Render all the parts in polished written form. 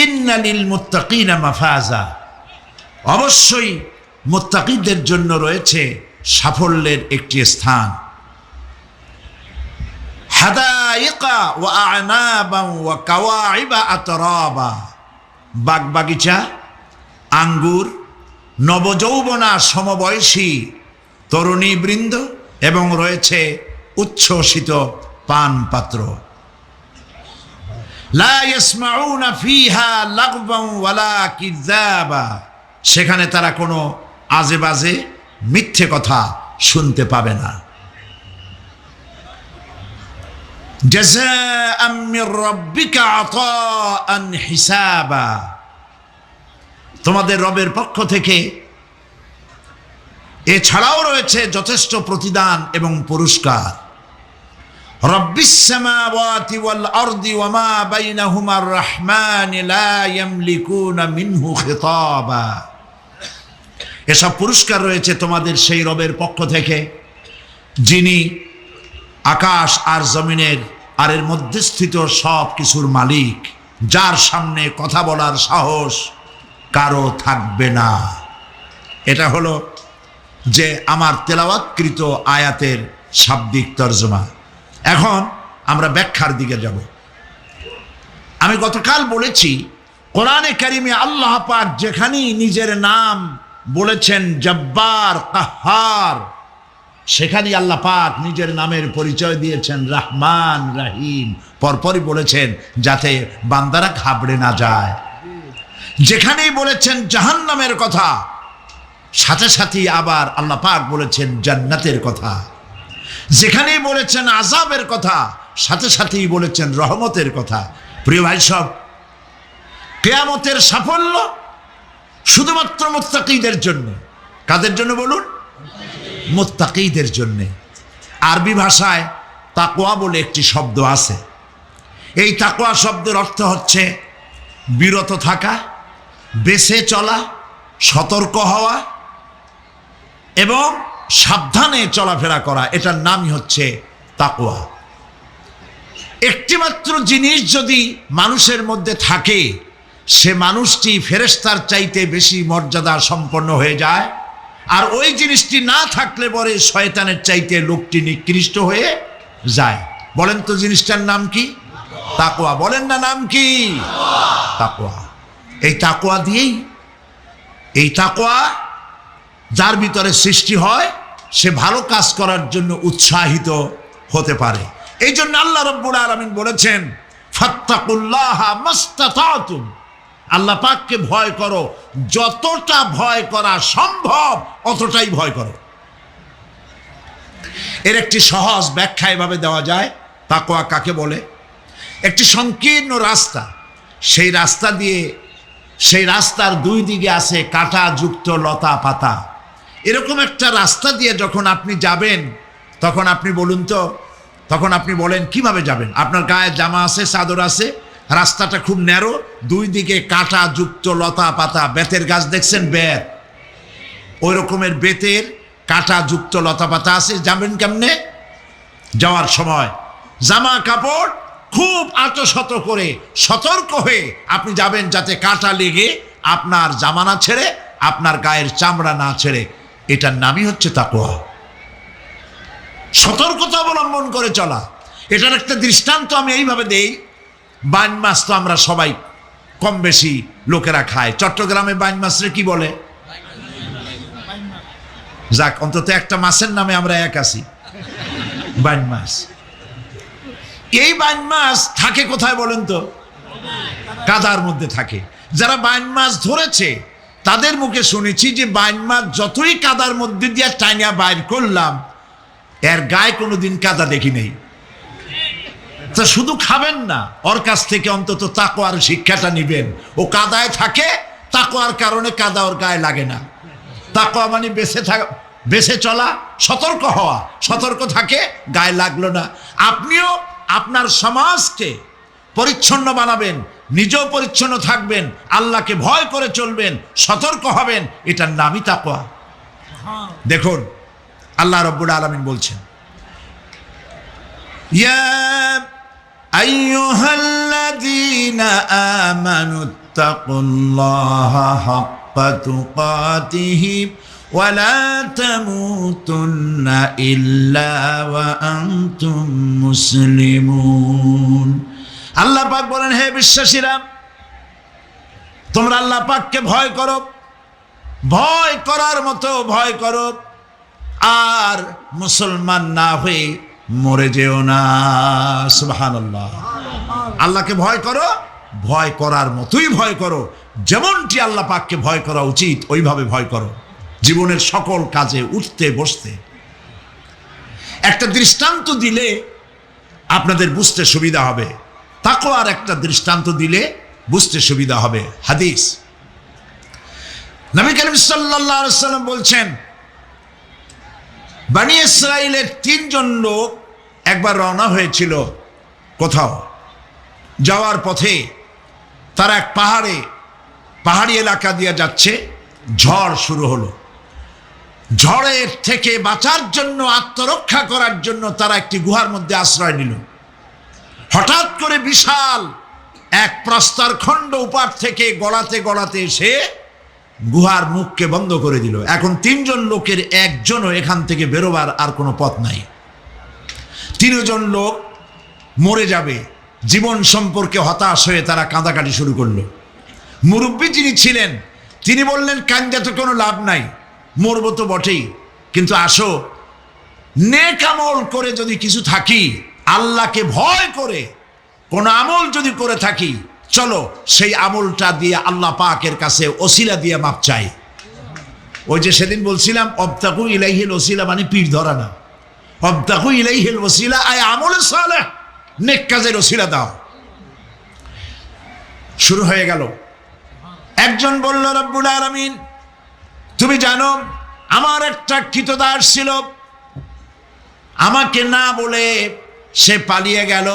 ইন্না লিল মুত্তাকিনা মাফাজা, অবশ্যই মুত্তাকিদের জন্য রয়েছে সাফল্যের একটি স্থান। হাদাইকা ওয়া আনাবা ওয়া কাওয়াইবা আতরাবা, বাগবাগিচা, আঙ্গুর, নবযৌবনা সমবয়সী তরুণী বৃন্দ এবং রয়েছে উচ্ছ্বসিত পান পাত্র। লা ইয়াসমাউনা ফিহা লাগওয়ান ওয়ালা কিযাবা, সেখানে তারা কোনো আজে বাজে মিথ্যে কথা শুনতে পাবে না। জাযাআম মির রাব্বিকা আতাআন হিসাবা, তোমাদের রবের পক্ষ থেকে এছাড়াও রয়েছে যথেষ্ট প্রতিদান এবং পুরস্কার। রব্বিস সামাওয়াতি ওয়াল আরদি ওয়া মা বাইনাহুমার রাহমান লা ইয়ামলিকুনা মিনহু খিতাবা, এসব পুরস্কার রয়েছে তোমাদের সেই রবের পক্ষ থেকে যিনি আকাশ আর জমিনের আর এর মধ্যে স্থিত সব কিছুর মালিক, যার সামনে কথা বলার সাহস কারো থাকবে না। এটা হলো যে আমার তেলাওয়াতকৃত আয়াতের শাব্দিক তর্জমা। এখন আমরা ব্যাখ্যার দিকে যাব। আমি গতকাল বলেছি কোরআনে কারিমে আল্লাহ পাক যেখানেই নিজের নাম বলেছেন জব্বার কাহ্হার, সেখানেই আল্লাহ পাক নিজের নামের পরিচয় দিয়েছেন রহমান রহিম, পরপরই বলেছেন যাতে বান্দারা ঘাবড়ে না যায়। যেখানেই বলেছেন জাহান্নামের কথা, সাথে সাথেই আবার আল্লাহ পাক বলেছেন জান্নাতের কথা। যেখানেই বলেছেন আযাবের কথা, সাথে সাথেই বলেছেন রহমতের কথা। প্রিয় ভাই সব, কিয়ামতের সাফল্য শুধুমাত্র মুত্তাকিদের জন্য। কাদের জন্য বলুন? মুত্তাকিদের জন্য। আরবি ভাষায় তাকওয়া বলে একটি শব্দ আছে। এই তাকওয়া শব্দের অর্থ হচ্ছে বিরত থাকা, বেঁচে চলা, সতর্ক হওয়া এবং সাবধানে চলাফেরা করা, এটার নামই হচ্ছে তাকওয়া। একটিমাত্র জিনিস যদি মানুষের মধ্যে থাকে, সে মানুষটি ফেরেশতার চাইতে বেশি মর্যাদা সম্পন্ন হয়ে যায়, আর ওই জিনিসটি না থাকলে পরে শয়তানের চাইতে লোকটি নিকৃষ্ট হয়ে যায়। বলেন তো জিনিসটার নাম কি? তাকওয়া। বলেন না নাম কি? তাকওয়া। এই তাকওয়া দিয়েই, এই তাকওয়া যার ভিতরে সৃষ্টি হয়, সে ভালো কাজ করার জন্য উৎসাহিত হতে পারে। এই জন্য আল্লাহ রাব্বুল আলামিন বলেছেন ফাত্তাকুল্লাহা মাস্তাতাতুম, আল্লাহ পাককে ভয় করো, যতটা ভয় করা সম্ভব অতটাই ভয় করো। এর একটি সহজ ব্যাখ্যা এভাবে দেওয়া যায়। তাকওয়া কাকে বলে? একটি সংকীর্ণ রাস্তা, সেই রাস্তা দিয়ে, সেই রাস্তার দুই দিকে আছে কাঁটা যুক্ত লতা পাতা। এরকম একটা রাস্তা দিয়ে যখন আপনি যাবেন, তখন আপনি বলুন তো, তখন আপনি বলেন কিভাবে যাবেন? আপনার গায়ে জামা আছে, চাদর আছে, রাস্তাটা খুব ন্যারো, দুই দিকে কাঁটা যুক্ত লতা পাতা। বেতের গাছ দেখছেন? বেত, ওই রকমের বেতের কাঁটা যুক্ত লতা পাতা আছে। যাবেন কেমনে? যাওয়ার সময় জামা কাপড় খুব আঁটশত করে সতর্ক হয়ে আপনি যাবেন, যাতে কাঁটা লেগে আপনার জামা না ছেড়ে, আপনার গায়ের চামড়া না ছেড়ে। এটার নামই হচ্ছে তাকওয়া। সতর্কতা অবলম্বন করে চলা। এটার একটা দৃষ্টান্ত আমি এইভাবে দেই। বাইন মাছ তো আমরা সবাই কম বেশি লোকেরা খায়। চট্টগ্রামে বাইন মাছরে কি বলে? যাক, অন্তত একটা মাছের নামে আমরা এক আছি, বাইন মাছ। এই বাইন মাছ থাকে কোথায় বলেন তো? কাদার মধ্যে থাকে। যারা বাইন মাছ ধরেছে তাদের মুখে শুনেছি যে বাইন মাছ যতই কাদার মধ্যে দিয়ে টাইনা বাইর করলাম, এর গায়ে কোনোদিন কাদা দেখি নেই। তা শুধু খাবেন না, ওর কাছ থেকে অন্তত তাকওয়ার শিক্ষাটা নিবেন। ও কাদায় থাকে, তাকওয়ার কারণে কাদা ওর গায়ে লাগে না। তাকওয়া মানে বেঁচে চলা, সতর্ক হওয়া। সতর্ক থাকে, গায়ে লাগলো না। আপনিও আপনার সমাজকে পরিচ্ছন্ন বানাবেন, নিজেও পরিচ্ছন্ন থাকবেন, আল্লাহকে ভয় করে চলবেন, সতর্ক হবেন, এটার নামই তাকওয়া। দেখুন আল্লাহ রাব্বুল আলামিন বলছেন, ইয়া আইয়ুহাল্লাযীনা আমানুত্তাকুল্লাহা হাক্কা তুকাতিহি ওয়া লা তামুতুন্না ইল্লা ওয়া আনতুম মুসলিমুন। আল্লাহ পাক বলেন, হে বিশ্বাসীরা, তোমরা আল্লাহ পাককে ভয় করো, ভয় করার মতো ভয় করো, আর মুসলমান না হয়ে মরে যেও না। সুবহানাল্লাহ। আল্লাহকে ভয় করো, ভয় করার মতোই ভয় করো, যেমনটি আল্লাহ পাককে ভয় করা উচিত ওইভাবে ভয় করো জীবনের সকল কাজে, উঠতে বসতে। একটা দৃষ্টান্ত দিলে আপনাদের বুঝতে সুবিধা হবে, তাকওয়ার একটা দৃষ্টান্ত দিলে বুঝতে সুবিধা হবে। হাদিস, নবী করিম সাল্লাল্লাহু আলাইহি ওয়াসাল্লাম বলছেন, বনি ইসরাইলের 3 জন লোক একবার রওনা হয়েছিল কোথাও, যাওয়ার পথে তারা এক পাহাড়ি এলাকা দিয়ে যাচ্ছে, ঝড় শুরু হলো। ঝড়ের থেকে বাঁচার জন্য, আত্মরক্ষা করার জন্য তারা একটি গুহার মধ্যে আশ্রয় নিল। হঠাৎ করে বিশাল এক প্রস্তর খণ্ড উপার থেকে গড়াতে গড়াতে এসে গুহার মুখকে বন্ধ করে দিল। এখন 3 জন লোকের একজনও এখান থেকে বেরোবার আর কোনো পথ নাই। 3 জন লোক মরে যাবে, জীবন সম্পর্কে হতাশ হয়ে তারা কাঁদাকাটি শুরু করলো। মুরব্বী যিনি ছিলেন তিনি বললেন, কান্দা তো কোনো লাভ নাই, মরবো তো বটেই, কিন্তু আসো নেক আমল করে যদি কিছু থাকি, আল্লাহকে ভয় করে কোন আমল যদি করে থাকি, চলো সেই আমলটা দিয়ে আল্লাহ পাকের কাছে ওসিলা দিয়ে মাপ চাই। ওই যে সেদিন বলছিলাম, অবতাকু ইলাইহিল ওসিলা মানে পীর ধরা না, অবতাকু ইলাইহিল ওসিলা আয় আমলে সালেহ, নেক কাজের ওসিলা দাও। শুরু হয়ে গেল। একজন বলল, রব্বুল আলামিন, তুমি জানো আমার একটা কৃতদাস ছিল, আমাকে না বলে সে পালিয়ে গেল,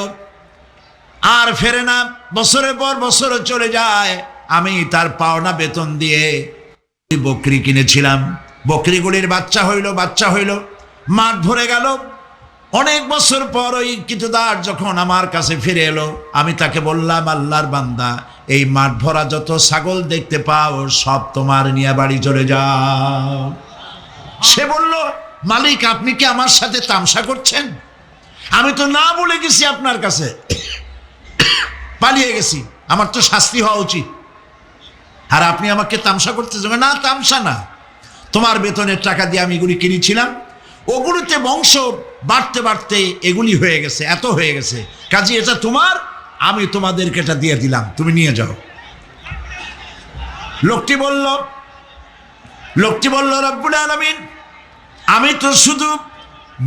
আর ফেরে না, বছরের পর বছর চলে যায়। আমি তার পাওনা বেতন দিয়ে বকরি কিনেছিলাম, বকরিগুলির বাচ্চা হইল, মাঠ ভরে গেল। অনেক বছর পর ওই কৃতদাস যখন আমার কাছে ফিরে এলো, আমি তাকে বললাম, আল্লাহর বান্দা, এই মাঠ ভরা যত ছাগল দেখতে পাও সব তোমার নিয়ে বাড়ি চলে যাও। সে বলল, মালিক, আপনি কি আমার সাথে তামসা করছেন? আমি তো না বলে গেছি আপনার কাছে, পালিয়ে গেছি, আমার তো শাস্তি হওয়া উচিত, আর আপনি আমাকে তামসা করতেছেন। না, তামসা না, তোমার বেতনের টাকা দিয়ে আমি এগুলি কিনেছিলাম, ওগুলিতে বংশ বাড়তে বাড়তে এগুলি হয়ে গেছে, এত হয়ে গেছে, কাজে এটা তোমার, আমি তোমাদেরকে এটা দিয়ে দিলাম, তুমি নিয়ে যাও। লোকটি বলল, রব্বুল আলামিন, আমি তো শুধু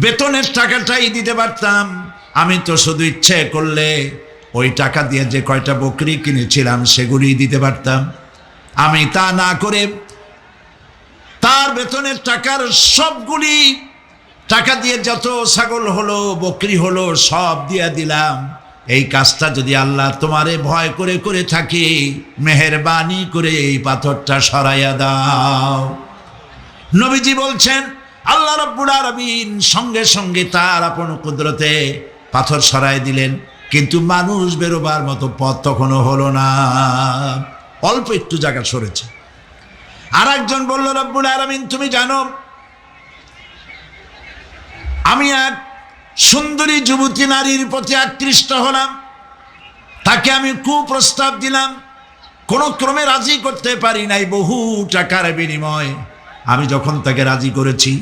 বেতনের টাকাটাই দিতে পারতাম, আমি তো শুধু ইচ্ছে করলে ওই টাকা দিয়ে যে কয়টা বকরি কিনেছিলাম সেগুলি দিতে পারতাম। আমি তা না করে তার বেতনের টাকার সবগুলি টাকা দিয়ে যত ছাগল হলো, বকরি হলো, সব দিয়ে দিলাম। এই কাজটা যদি আল্লাহ তোমারে ভয় করে করে থাকি, মেহেরবানি করে এই পাথরটা সরাইয়া দাও। নবীজি বলছেন, আল্লাহ রাব্বুল আলামিন সঙ্গে সঙ্গে তার আপন কুদরতে পাথর সরাই দিলেন, কিন্তু মানুষ বেরোবার মতো পথ তখনও হলো না, অল্প একটু জায়গা সরেছে। আর একজন বলল, রাব্বুল আলামিন, তুমি জানো আমি এক সুন্দরী যুবতী নারীর প্রতি আকৃষ্ট হলাম, তাকে আমি কুপ্রস্তাব দিলাম, কোন ক্রমে রাজি করতে পারি নাই, বহু টাকার বিনিময় আমি যখন তাকে রাজি করেছি,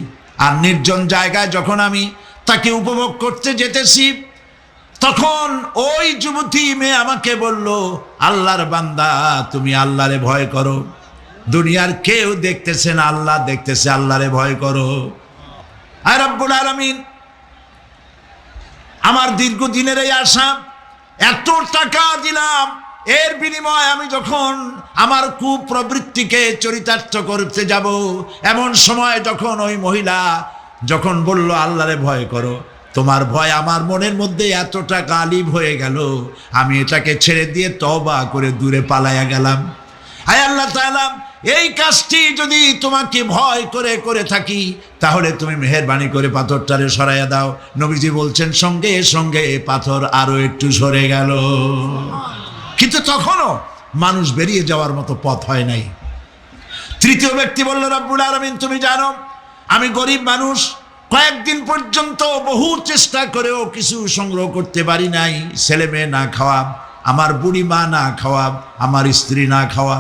আর নির্জন জায়গায় যখন আমি তাকে উপভোগ করতে যেতেছি, তখন ওই যুবতী মেয়ে আমাকে বলল, আল্লাহর বান্দা, তুমি আল্লাহরে ভয় করো, দুনিয়ার কেউ দেখতেছে না, আল্লাহ দেখতেছে, আল্লাহরে ভয় করো। আর রব্বুল আলামিন, আমার দীর্ঘদিনের এই আশা, এত টাকা দিলাম, এর বিনিময়ে আমি যখন আমার কুপ্রবৃত্তিকে চরিতার্থ করতে যাব, এমন সময় যখন ওই মহিলা যখন বলল আল্লাহরে ভয় করো, তোমার ভয় আমার মনের মধ্যে এতটা গালিব হয়ে গেল, আমি এটাকে ছেড়ে দিয়ে তওবা করে দূরে পালাইয়া গেলাম। আয় আল্লাহ তাআলা, এই কাজটি যদি তোমাকে ভয় করে করে থাকি, তাহলে তুমি মেহেরবানি করে পাথরটারে সরাইয়া দাও। নবীজি বলছেন সঙ্গে সঙ্গে পাথর আরো একটু সরে গেল। কিন্তু তখনও মানুষ বেরিয়ে যাওয়ার মতো পথ হয় নাই। তৃতীয় ব্যক্তি বলল, রব্বুল আলামিন তুমি জানো আমি গরিব মানুষ, কয়েকদিন পর্যন্ত বহু চেষ্টা করেও কিছু সংগ্রহ করতে পারি নাই। ছেলে মেয়ে না খাওয়া, আমার বুড়ি মা না খাওয়া, আমার স্ত্রী না খাওয়া,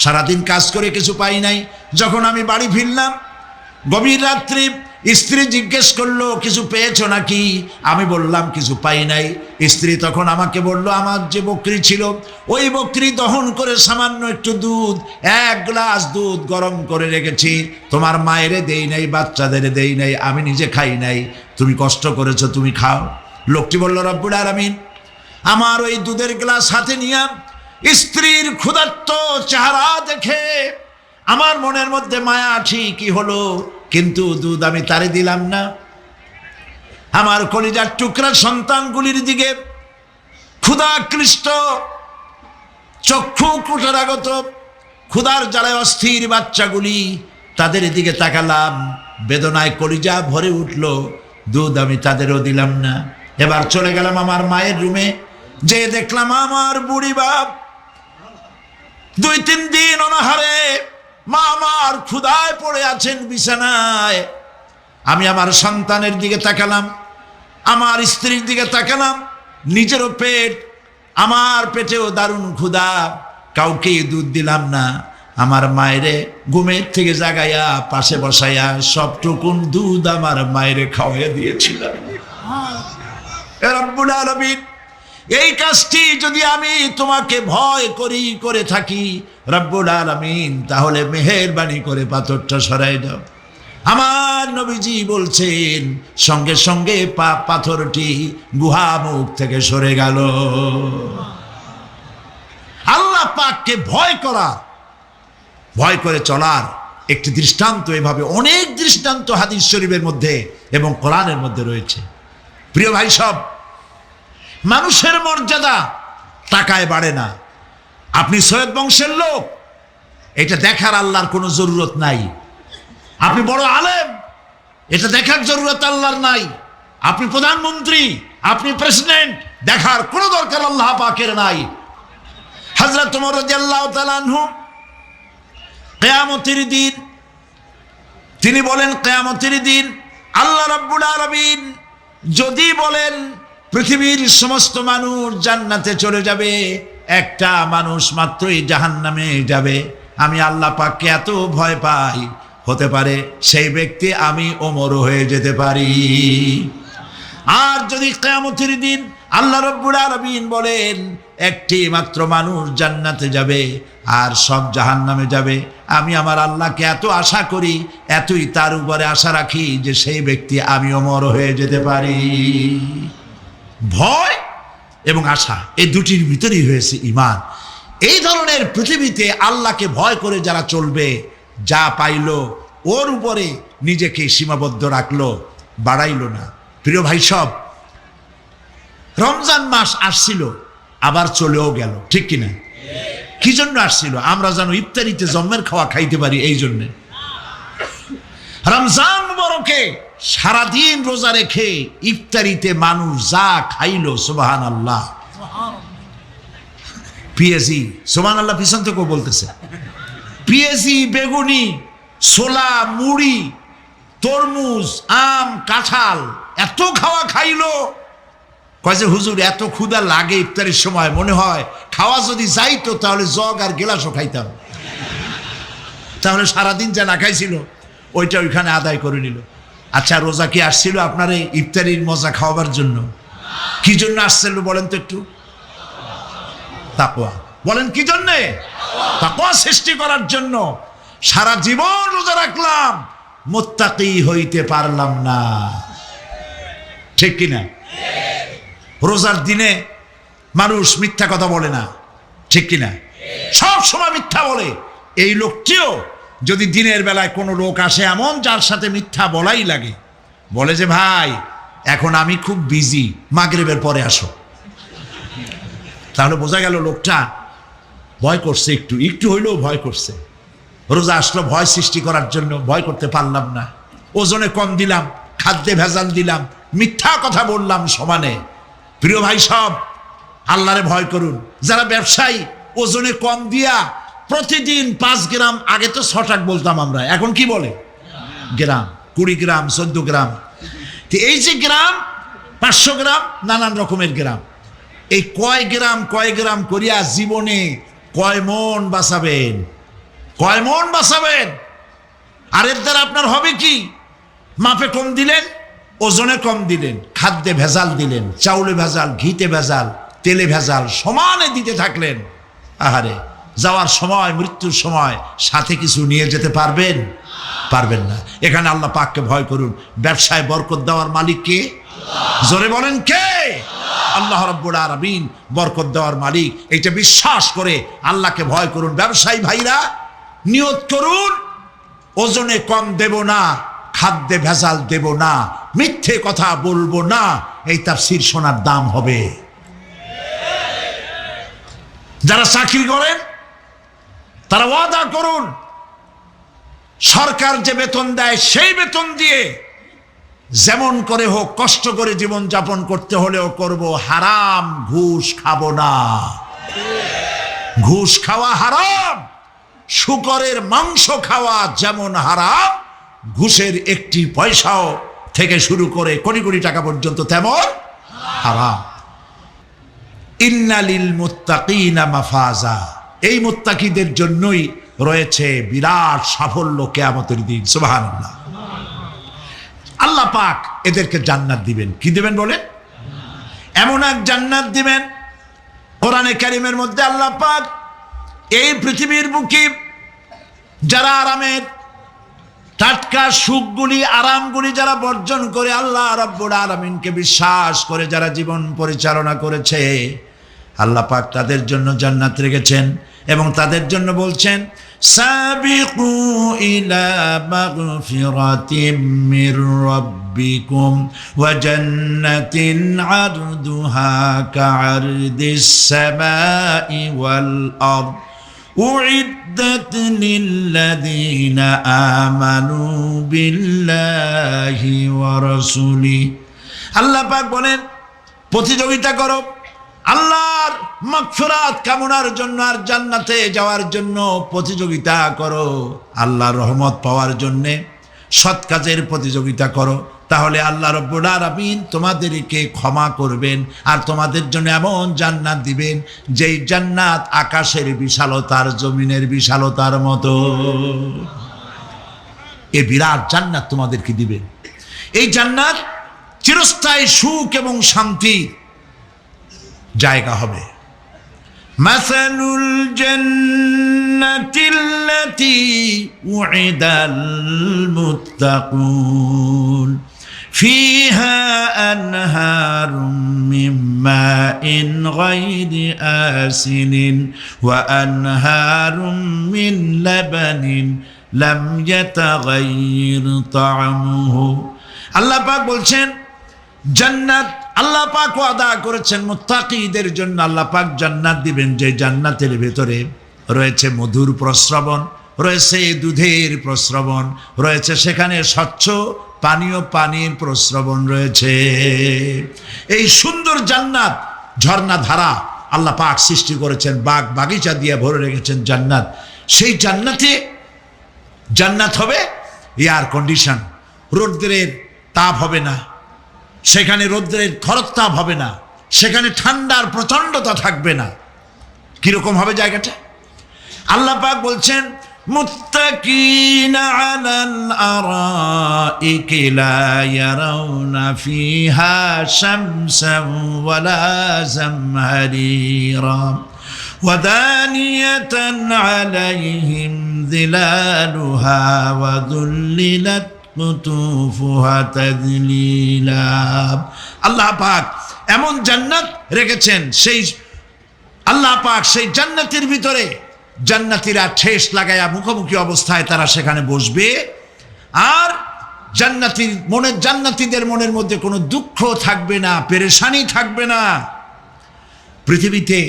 সারাদিন কাজ করে কিছু পাই নাই। যখন আমি বাড়ি ফিরলাম গভীর রাত্রি, স্ত্রী জিজ্ঞেস করলো কিছু পেয়েছো নাকি? আমি বললাম কিছু পাই নাই। স্ত্রী তখন আমাকে বলল, আমার যে বকরি ছিল ওই বকরি দহন করে সামান্য একটু দুধ, 1 গ্লাস দুধ গরম করে রেখেছি, তোমার মায়েরে দেই নাই, বাচ্চাদের দেই নাই, আমি নিজে খাই নাই, তুমি কষ্ট করেছো, তুমি খাও। লোকটি বলল, রব্বুল আলামিন আমার ওই দুধের গ্লাস হাতে নিয়ে স্ত্রীর ক্ষুধার্ত চেহারা দেখে আমার মনের মধ্যে মায়া ঠিকই হলো, কিন্তু দুধ আমি তারে দিলাম না। আমার কলিজার টুকরা সন্তানগুলির দিকে ক্ষুধাকৃষ্ট চক্ষু কুটরাগত ক্ষুধার জ্বালায় অস্থির বাচ্চাগুলি, তাদের দিকে তাকালাম, বেদনায় কলিজা ভরে উঠল, দুধ আমি তাদেরও দিলাম না। এবার চলে গেলাম আমার মায়ের রুমে, যে দেখলাম আমার বুড়ি বাপ 2-3 দিন অনাহারে, মা আমার ক্ষুধায় পড়ে আছেন বিছানায়। আমি আমার সন্তানের দিকে তাকালাম, আমার স্ত্রীর দিকে তাকালাম, নিজেরও পেট, আমার পেটেও দারুণ ক্ষুধা, কাউকে দুধ দিলাম না। আমার মায়েরে ঘুমের থেকে জাগাইয়া পাশে বসাইয়া সবটুকুন দুধ আমার মায়েরে খাওয়াইয়া দিয়েছিলাম। রব্বুল আলামিন এই কাজটি যদি আমি তোমাকে ভয় করি করে থাকি রব্বুল আলামিন, তাহলে মেহেরবানি করে পাথরটা সরাই দাও। আমার নবীজি বলছেন সঙ্গে সঙ্গে পাথরটি গুহা মুখ থেকে সরে গেল। আল্লাহ পাককে ভয় করা, ভয় করে চলার একটি দৃষ্টান্ত, এভাবে অনেক দৃষ্টান্ত হাদিস শরীফের মধ্যে এবং কোরআনের মধ্যে রয়েছে। প্রিয় ভাই সব, মানুষের মর্যাদা টাকায় বাড়ে না। আপনি সৈয়দ বংশের লোক, এটা দেখার আল্লাহর কোনো জরুরত নাই। আপনি বড় আলেম, এটা দেখার জরুরত আল্লাহর নাই। আপনি প্রধানমন্ত্রী, আপনি প্রেসিডেন্ট, দেখার কোনো দরকার আল্লাহ পাকের নাই। হযরত ওমর রাদিয়াল্লাহু তাআলা আনহু কিয়ামতের দিন তিনি বলেন, কিয়ামতের দিন আল্লাহ রাব্বুল আলামিন যদি বলেন পৃথিবীর সমস্ত মানুষ জান্নাতে চলে যাবে, একটা মানুষ মাত্রই জাহান্নামে যাবে, আমি আল্লাহ পাককে এত ভয় পাই, হতে পারে সেই ব্যক্তি আমি ওমর হয়ে যেতে পারি। আর যদি কিয়ামতের দিন আল্লাহ রাব্বুল আলামিন বলেন একটি মাত্র মানুষ জান্নাতে যাবে আর সব জাহান্নামে যাবে, আমি আমার আল্লাহকে এত আশা করি, এতই তার উপরে আশা রাখি যে সেই ব্যক্তি আমি ওমর হয়ে যেতে পারি। ভয় এবং আশা এই দুটির ভিতরেই হয়েছে ঈমান। এই ধরনের পৃথিবীতে আল্লাহকে ভয় করে যারা চলবে, যা পাইলো ওর উপরে নিজেকে সীমাবদ্ধ রাখলো, বাড়াইলো না। প্রিয় ভাই সব, রমজান মাস আসছিল আবার চলেও গেল, ঠিক কিনা? কি জন্য আসছিল? আমরা যেন ইফতারিতে জম্মের খাওয়া খাইতে পারি, এই জন্যে। রমজান মুবারকে সারাদিন রোজা রেখে ইফতারিতে মানুষ যা খাইলো, সুবহানাল্লাহ। পেঁয়াজি, সুবহানাল্লাহ, পিছন থেকেও বলতেছে, পেঁয়াজি, বেগুনি, ছোলা, মুড়ি, তরমুজ, আম, কাঁঠাল, এত খাওয়া খাইলো। কয় যে হুজুর এত ক্ষুধা লাগে ইফতারের সময়, মনে হয় খাওয়া যদি যাইতো তাহলে জগ আর গেলাসও খাইতাম। তাহলে সারাদিন যা না খাইছিল ওইটা ওইখানে আদায় করে নিল। আচ্ছা, রোজা কি আসছিল আপনার এই ইফতারির মজা খাওয়াবার জন্য? কি জন্য আসছিল বলেন তো একটু? তাকওয়া। বলেন কি জন্যে? তাকওয়া সৃষ্টি করার জন্য। সারা জীবন রোজা রাখলাম, মুত্তাকি হইতে পারলাম না, ঠিক কিনা? রোজার দিনে মানুষ মিথ্যা কথা বলে না, ঠিক কিনা? সব সময় মিথ্যা বলে। এই লোকটিও যদি দিনের বেলায় কোনো লোক আসে এমন যার সাথে মিথ্যা বলাই লাগে, বলে যে ভাই এখন আমি খুব বিজি, মাগরিবের পরে আসো, তাহলে বোঝা গেল লোকটা ভয় করছে, একটু একটু হইলেও ভয় করছে। রোজা আসলো ভয় সৃষ্টি করার জন্য, ভয় করতে পারলাম না, ওজনে কম দিলাম, খাদ্যে ভেজাল দিলাম, মিথ্যা কথা বললাম সমানে। প্রিয় ভাই সব, আল্লাহরে ভয় করুন। যারা ব্যবসায়ী ওজনে কম দিয়া প্রতিদিন 5 গ্রাম, আগে তো 6 টাকা বলতাম আমরা, এখন কি বলে গ্রাম, 20 গ্রাম 14 গ্রাম, এই যে গ্রাম 500 গ্রাম নানান রকমের গ্রাম, এই কয় গ্রাম করিয়া জীবনে কয় মন বাঁচাবেন, কয় মন বাঁচাবেন? আর এর দ্বারা আপনার হবে কি? মাপে কম দিলেন, ওজনে কম দিলেন, খাদ্যে ভেজাল দিলেন, চাউলে ভেজাল, ঘিতে ভেজাল, তেলে ভেজাল, সমানে দিতে থাকলেন। আহারে, যাওয়ার সময়, মৃত্যুর সময় সাথে কিছু নিয়ে যেতে পারবেন? পারবেন না। এখানে আল্লাহ পাককে ভয় করুন। ব্যবসায় বরকত দেওয়ার মালিক কে? জোরে বলেন কে? আল্লাহ রাব্বুল আলামিন বরকত দেওয়ার মালিক। এইটা বিশ্বাস করে আল্লাহকে ভয় করুন। ব্যবসায়ী ভাইরা নিয়ত করুন, ওজনে কম দেব না, খাদ্যে ভেজাল দেব না, মিথ্যে কথা বলবো না, এই তাফসীর শোনার দাম হবে। যারা চাকরি করেন তারা ওয়াদা করুন, সরকার যে বেতন দেয় সেই বেতন দিয়ে যেমন করে হোক কষ্ট করে জীবন যাপন করতে হলেও করব, হারাম ঘুষ খাবো না। ঘুষ খাওয়া হারাম, শূকরের মাংস খাওয়া যেমন হারাম, ঘুষের একটি পয়সাও থেকে শুরু করে কোটি কোটি টাকা পর্যন্ত তেমন হারাম। ইন্নালিল মুত্তাকিনা মাফাজা, এই মুত্তাকিদের জন্যই রয়েছে বিরাট সাফল্য কিয়ামতের দিন। সুবহানাল্লাহ। আল্লাহ পাক এদেরকে জান্নাত দিবেন। কি দিবেন বলেন? এমন এক জান্নাত দিবেন, কোরআনে কারীমের মধ্যে আল্লাহ পাক এই পৃথিবীর বুকে যারা আরামের টাটকা সুখগুলি, আরামগুলি যারা বর্জন করে আল্লাহ রাব্বুল আলামিনকে বিশ্বাস করে যারা জীবন পরিচালনা করেছে, আল্লাহ পাক তাদের জন্য জান্নাত রেখেছেন এবং তাদের জন্য বলছেন, সাবিকু ইলা মাগফিরাতিম মির রাব্বিকুম ওয়া জান্নাতিন আরদুহা কাআরদিস সামাই ওয়াল আরদ উইদ্দাত লিল্লাযীনা আমানু বিল্লাহি ওয়া রাসূলিহি। আল্লাহ পাক বলেন, প্রতিযোগিতা করো আল্লাহর মাগফিরাত কামনার জন্য আর জান্নাতে যাওয়ার জন্য প্রতিযোগিতা করো, আল্লাহর রহমত পাওয়ার জন্য সৎ কাজের প্রতিযোগিতা করো, তাহলে আল্লাহ রাব্বুল আলামিন তোমাদেরকে ক্ষমা করবেন আর তোমাদের জন্য এমন জান্নাত দিবেন যেই জান্নাত আকাশের বিশালতার, জমিনের বিশালতার মতো। এই বিরাট জান্নাত তোমাদেরকে দিবেন। এই জান্নাত চিরস্থায়ী সুখ এবং শান্তি জায়গা হবে। মাসালুল জান্নাতিল্লাতী উইদাল মুত্তাকুন ফিহা আনহারুম মিন মাইন গায়রি আসিনিন ওয়া আনহারুম মিন লাবানিন লাম ইয়াতাগায়্যার তা'আমুহু। আল্লাহ পাক বলছেন, জান্নাত আল্লাহ পাক ওয়াদা করেছেন মুত্তাকিদের জন্য। আল্লাহ পাক জান্নাত দিবেন যে জান্নাতের ভেতরে রয়েছে মধুর প্রস্রবণ, রয়েছে দুধের প্রস্রবণ, রয়েছে সেখানে স্বচ্ছ পানীয় পানির প্রস্রবণ রয়েছে। এই সুন্দর জান্নাত, ঝর্ণা ধারা আল্লাহ পাক সৃষ্টি করেছেন, বাগ বাগিচা দিয়ে ভরে রেখেছেন জান্নাত। সেই জান্নাতে জান্নাত হবে এয়ার কন্ডিশন, রৌদ্রের তাপ হবে না সেখানে, রৌদ্রের খরতাপ হবে না সেখানে, ঠান্ডার প্রচণ্ডতা থাকবে না। কিরকম হবে জায়গাটা? আল্লাহ পাক বলছেন, মুত্তাকিনা আলাল আরাইকি লা ইয়ারাউনা ফিহা শামসান ওয়ালা জামহারিরা ওয়া দানিয়াতান আলাইহিম যিলালুহা ওয়া যুল্লিলাত কুতুফুহা তাযলিলা। আল্লাহ পাক এমন জান্নাত রেখেছেন, সেই আল্লাহ পাক সেই জান্নাতের ভিতরে জান্নাতীরা ঠেস লাগায়া মুখোমুখি অবস্থায় তারা সেখানে বসবে, আর জান্নাতীদের মনের মধ্যে কোনো দুঃখ থাকবে না, পেরেশানি থাকবে না। পৃথিবীতে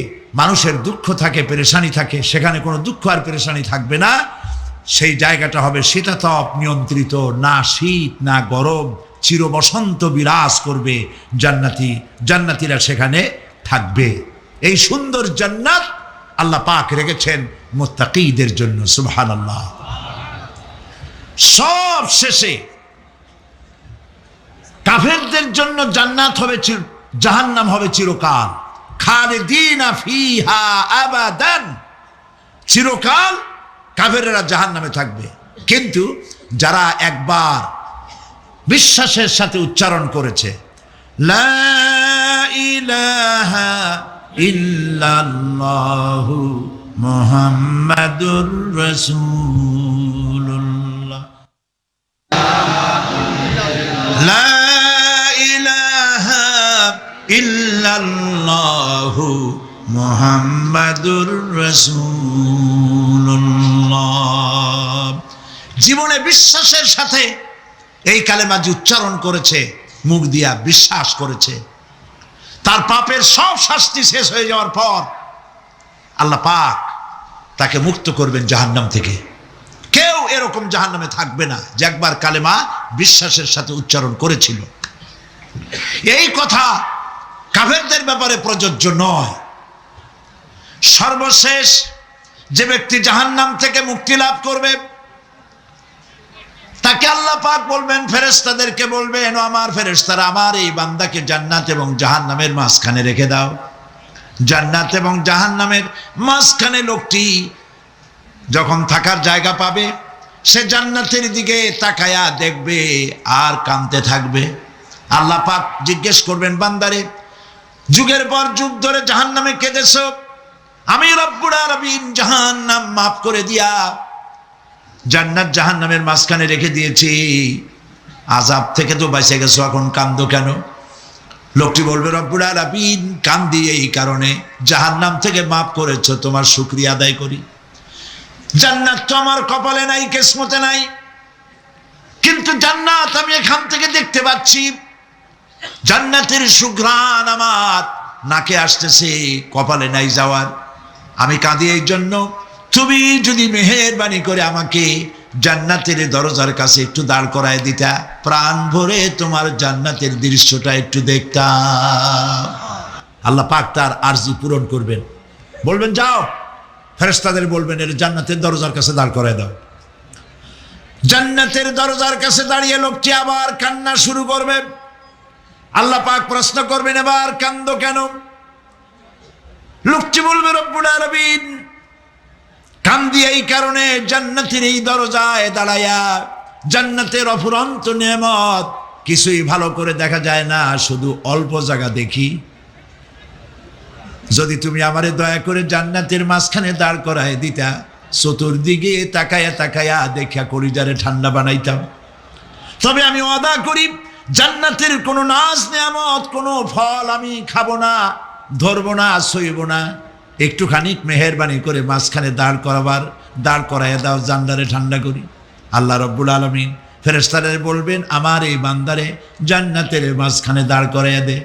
মানুষের দুঃখ থাকে, পেরেশানি থাকে, সেখানে কোনো দুঃখ আর পেরেশানি থাকবে না। সেই জায়গাটা হবে শীতাতপ নিয়ন্ত্রিত, না শীত না গরম, চির বসন্ত বিরাজ করবে। জান্নাতীরা সেখানে থাকবে। এই সুন্দর জান্নাত আল্লাহ পাক রেখেছেন মুত্তাকীদের জন্য। সুবহানাল্লাহ। সব শেষে কাফেরদের জন্য জান্নাত হবে, জাহান্নাম হবে চিরকাল। খালিদিনা ফিহা আবাদান, চিরকাল কাফেরেরা জাহান্নামে থাকবে। কিন্তু যারা একবার বিশ্বাসের সাথে উচ্চারণ করেছে লা ইলাহা ইল্লাল্লাহু মুহাম্মাদুর রাসূলুল্লাহ, লা ইলাহা ইল্লাল্লাহু মুহাম্মাদুর রাসূলুল্লাহ, জীবনে বিশ্বাসের সাথে এই কালেমাজি উচ্চারণ করেছে, মুখ দিয়া বিশ্বাস করেছে, তার পাপের সব শাস্তি শেষ হয়ে যাওয়ার পর আল্লাহ পাক তাকে মুক্ত করবেন জাহান্নাম থেকে। কেউ এরকম জাহান্নামে থাকবে না যে একবার কালেমা বিশ্বাসের সাথে উচ্চারণ করেছিল। এই কথা কাফেরদের ব্যাপারে প্রযোজ্য নয়। সর্বশেষ যে ব্যক্তি জাহান্নাম থেকে মুক্তি লাভ করবে তাকে আল্লাহ পাক বলবেন, ফেরেশতাদেরকে বলবেন, ও আমার ফেরেশতারা, আমার এই বান্দাকে জান্নাত এবং জাহান্নামের মাঝখানে রেখে দাও। জান্নাত এবং জাহান্নামের মাঝখানে লোকটি যখন থাকার জায়গা পাবে, সে জান্নাতের দিকে তাকায়া দেখবে আর কাঁদতে থাকবে। আল্লাহ পাক জিজ্ঞেস করবেন, বান্দারে, যুগের পর যুগ ধরে জাহান্নামে কেঁদেছো, আমি রব্বুল আলামিন জাহান্নাম মাফ করে দিয়া জান্নাত জাহান্নামের মাঝখানে রেখে দিয়েছি, আযাব থেকে তো বেঁচে গেছো, এখন কান্দো কেন? লোকটি বলবে, রব্বুল আলামিন কান্দি এই কারণে, জাহান্নাম থেকে মাফ করেছো, তোমার শুকরিয়া আদায় করি। জান্নাত তো আমার কপালে নাই, কিসমতে নাই, কিন্তু জান্নাত আমি এখান থেকে দেখতে পাচ্ছি, জান্নাতের সুঘ্রাণ আমার নাকে আসতেছে, কপালে নাই যাওয়ার। আমি কাঁদি এই জন্য, তুমি যদি মেহেরবানি করে আমাকে জান্নাতের দরজার কাছে একটু দাঁড় করায় দিতা, প্রাণ ভরে তোমার জান্নাতের দৃশ্যটা একটু দেখতাম। আল্লাহ পাক তার আরজি পূরণ করবেন, বলবেন যাও, ফেরেশতাদের বলবেন এর জান্নাতের দরজার কাছে দাঁড় করায় দাও। জান্নাতের দরজার কাছে দাঁড়িয়ে লোকটি আবার কান্না শুরু করবে। আল্লাহ পাক প্রশ্ন করবেন, এবার কান্দো কেন? লোকটি বলবে, রব্বুল আলামিন কান্দি এই কারণে, জান্নাতের এই দরজায় দাঁড়ায়া জান্নাতের অফুরন্ত নেয়ামত কিছুই ভালো করে দেখা যায় না, শুধু অল্প জায়গা দেখি। যদি তুমি আমারে দয়া করে জান্নাতের মাঝখানে দাঁড় করায় দিতা, চতুর্দিকে তাকায়া তাকায়া দেখা কলিজারে ঠান্ডা বানাইতাম। তবে আমি ওয়াদা করি, জান্নাতের কোনো নাজ নেয়ামত, কোনো ফল আমি খাবো না, ধরবো না, সইব না। একটুখানি মেহেরবানি করে মাঝখানে দাঁড় করাইয়া দাও, জান্নারে ঠান্ডা করি। আল্লাহ রব্বুল আলামিন ফেরেশতাদের বলবেন, আমার এই বান্দারে জান্নাতের মাঝখানে দাঁড় করাইয়া দে।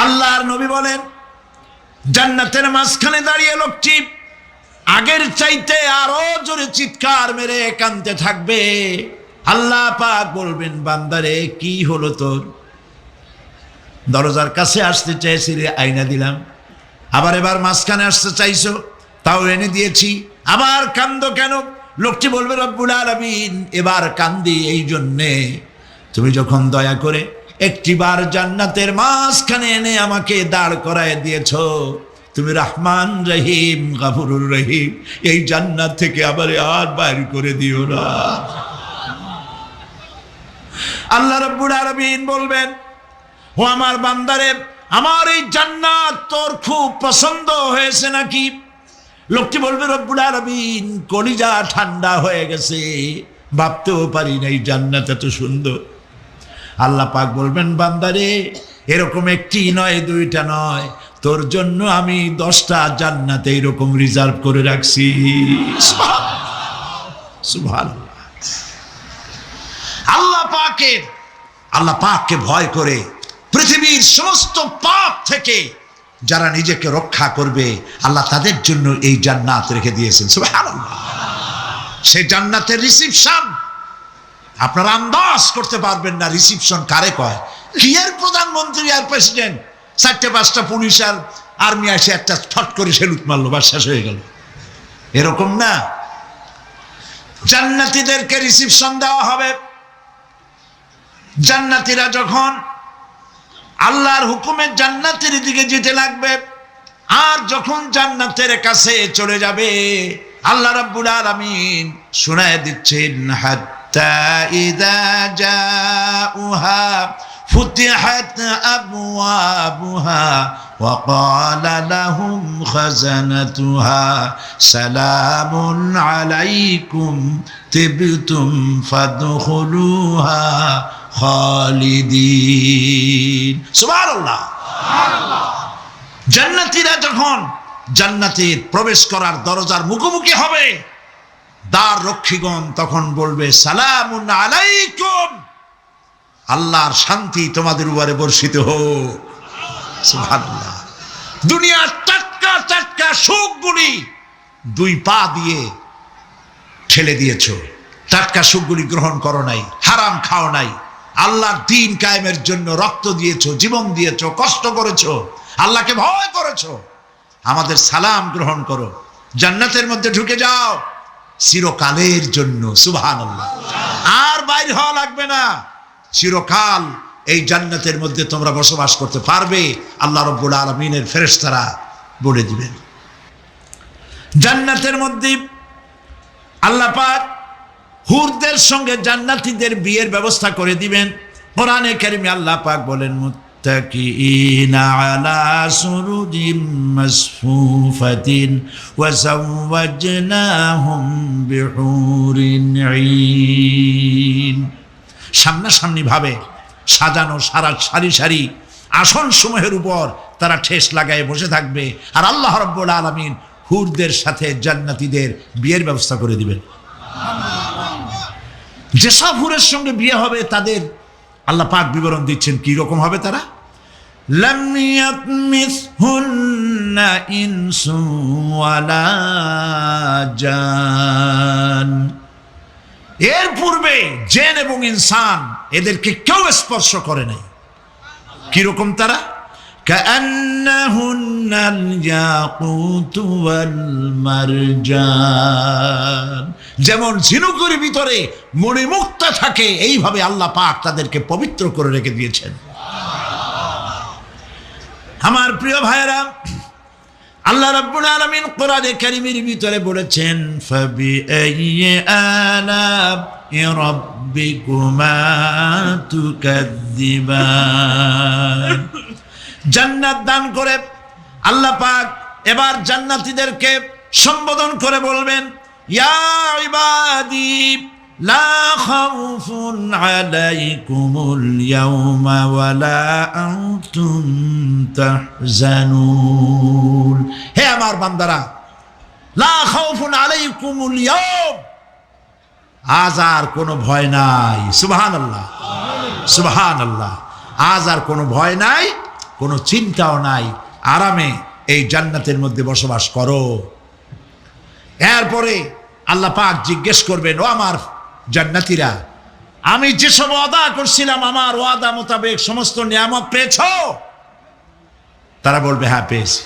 আল্লাহর নবী বলেন, জান্নাতের মাঝখানে দাঁড়িয়ে লোকটি আগের চাইতে আরো জোরে চিৎকার মেরে কাঁদতে থাকবে। আল্লাহ পাক বলবেন, বান্দারে কি হলো তোর? দরজার কাছে আসতে চাইছিলে, আইনা দিলাম। এবার মাঝখানে আসতে চাইছো, তাও এনে দিয়েছি, আবার কান্দো কেন? লোকটি বলবে, রব্বুল আলামিন এবার কান্দি এই জন্যে, তুমি যখন দয়া করে একটিবার জান্নাতের মাঝখানে এনে আমাকে দাঁড় করায় দিয়েছ, তুমি রহমান রহিম গফুরুর রহিম, এই জান্নাত থেকে আবার আর বাইর করে দিও না। আল্লাহ রাব্বুল আলামিন বলবেন, ও আমার বান্দারে, আমার এই জান্নাত তোর খুব পছন্দ হয়েছে নাকি? লোকটি বলবে, রব্বুল আলামিন কলিজা ঠান্ডা হয়ে গেছে, ভাবতেও পারি না এই জান্নাত এত সুন্দর। আল্লাহ পাক বলবেন, বান্দারে এরকম একটি নয়, দুইটা নয়, তোর জন্য আমি 10টা জান্নাত এইরকম রিজার্ভ করে রাখছি। সুবহানাল্লাহ। আল্লাহ পাককে ভয় করে পৃথিবীর সমস্ত পাপ থেকে যারা নিজেকে রক্ষা করবে, আল্লাহ তাদের জন্য এই জান্নাত রেখে দিয়েছেন। সুবহানাল্লাহ। সে জান্নাতের রিসিপশন আপনারা আন্দাজ করতে পারবেন না রিসিপশন কারে কয়। কি এর প্রধানমন্ত্রী আর প্রেসিডেন্ট, 4-5টা পুলিশ আর আর্মি আসে একটা ছট করে সেলুট মারলো, বা শেষ হয়ে গেল, এরকম না। জান্নাতীদেরকে রিসিপশন দেওয়া হবে। জান্নাতীরা যখন আল্লাহর হুকুমে জান্নাতের দিকে যেতে লাগবে, আর যখন জান্নাতের কাছে চলে যাবে, আল্লাহ রাব্বুল আলামিন শোনায় দিচ্ছেন, হাত্তা ইযা জাউহা ফুতিহাত আবওয়াবুহা ওয়া ক্বালা লাহুম খাজানাতুহা সালামুন আলাইকুম তিবতুম ফাদখুলুহা খালিদিন। সুবহানাল্লাহ। জান্নাতীরা যখন জান্নাতের প্রবেশ করার দরজার মুখোমুখি হবে, দ্বার রক্ষীগণ তখন বলবে, সালামুন আলাইকুম, আল্লাহর শান্তি তোমাদের উপরে বর্ষিত হোক। সুবহানাল্লাহ। দুনিয়ার টাটকা টাটকা সুখগুলি 2 পা দিয়ে ঠেলে দিয়েছো, টাটকা সুখগুলি গ্রহণ করো নাই, হারাম খাও নাই, আল্লাহর দ্বীন কায়েমের জন্য রক্ত দিয়েছো, জীবন দিয়েছো, কষ্ট করেছো, আল্লাহকে ভয় করেছো। আমাদের সালাম গ্রহণ করো, জান্নাতের মধ্যে ঢুকে যাও চিরকালের জন্য। সুবহানাল্লাহ। আর বাইর হওয়া লাগবে না, চিরকাল এই জান্নাতের মধ্যে তোমরা বসবাস করতে পারবে, আল্লাহ রাব্বুল আলামিনের ফেরেশতারা বলে দিবেন। জান্নাতের মধ্যে আল্লাহ পাক হুরদের সঙ্গে জান্নাতীদের বিয়ের ব্যবস্থা করে দিবেন। কোরআনে কারিমে আল্লাহ পাক বলেন, মুত্তাকিইনা আলা সুরুজিম মাসফুফাতিন ওয়া যাওয়াজনাহুম বিহুরিন ঈন। সামনাসামনি ভাবে সাজানো সারি সারি আসন সমূহের উপর তারা ঠেস লাগায় বসে থাকবে, আর আল্লাহ রাব্বুল আলামিন হুরদের সাথে জান্নাতীদের বিয়ের ব্যবস্থা করে দিবেন। যেসব হুরের সঙ্গে বিয়ে হবে তাদের আল্লাহ পাক বিবরণ দিচ্ছেন কি রকম হবে তারা। লাম ইয়াতমিসহুন্না ইনসু ওয়ালা জান। এর পূর্বে জিন এবং ইনসান এদেরকে কেউ স্পর্শ করে নাই। কি রকম তারা? কাআন্নাহুন্নাল ইয়াকুতু ওয়াল মারজান। যেমন ঝিনুকের ভিতরে মণিমুক্তা থাকে, এইভাবে আল্লাহ পাক তাদেরকে পবিত্র করে রেখে দিয়েছেন। আমার প্রিয় ভাইরা, আল্লাহ রাব্বুল আলামিন কোরআনে কারীমের ভিতরে বলেছেন, ফাবিআইয়ি আলা'i রাব্বিকুমা তুকাদ্দিবান। জান্নাত দান করে আল্লাহ পাক এবার জান্নাতীদেরকে সম্বোধন করে বলবেন, ইয়া ইবাদি লা খাউফুন আলাইকুমুল ইয়াওমা ওয়ালা আনতুম তাহজানুন। হে আমার বান্দারা, লা খাউফুন আলাইকুমুল ইয়াওম, আজ আর কোনো ভয় নাই। সুবহানাল্লাহ, সুবহানাল্লাহ। আজ আর কোনো ভয় নাই, কোনো চিন্তাও নাই, আরামে এই জান্নাতের মধ্যে বসবাস করো। এরপরে আল্লাহ পাক জিজ্ঞেস করবেন, ও আমার জান্নাতীরা, আমি যেসব ওয়াদা করছিলাম আমার ওয়াদা মোতাবেক সমস্ত নিয়ামত পেয়েছো? তারা বলবে, হ্যাঁ পেয়েছি,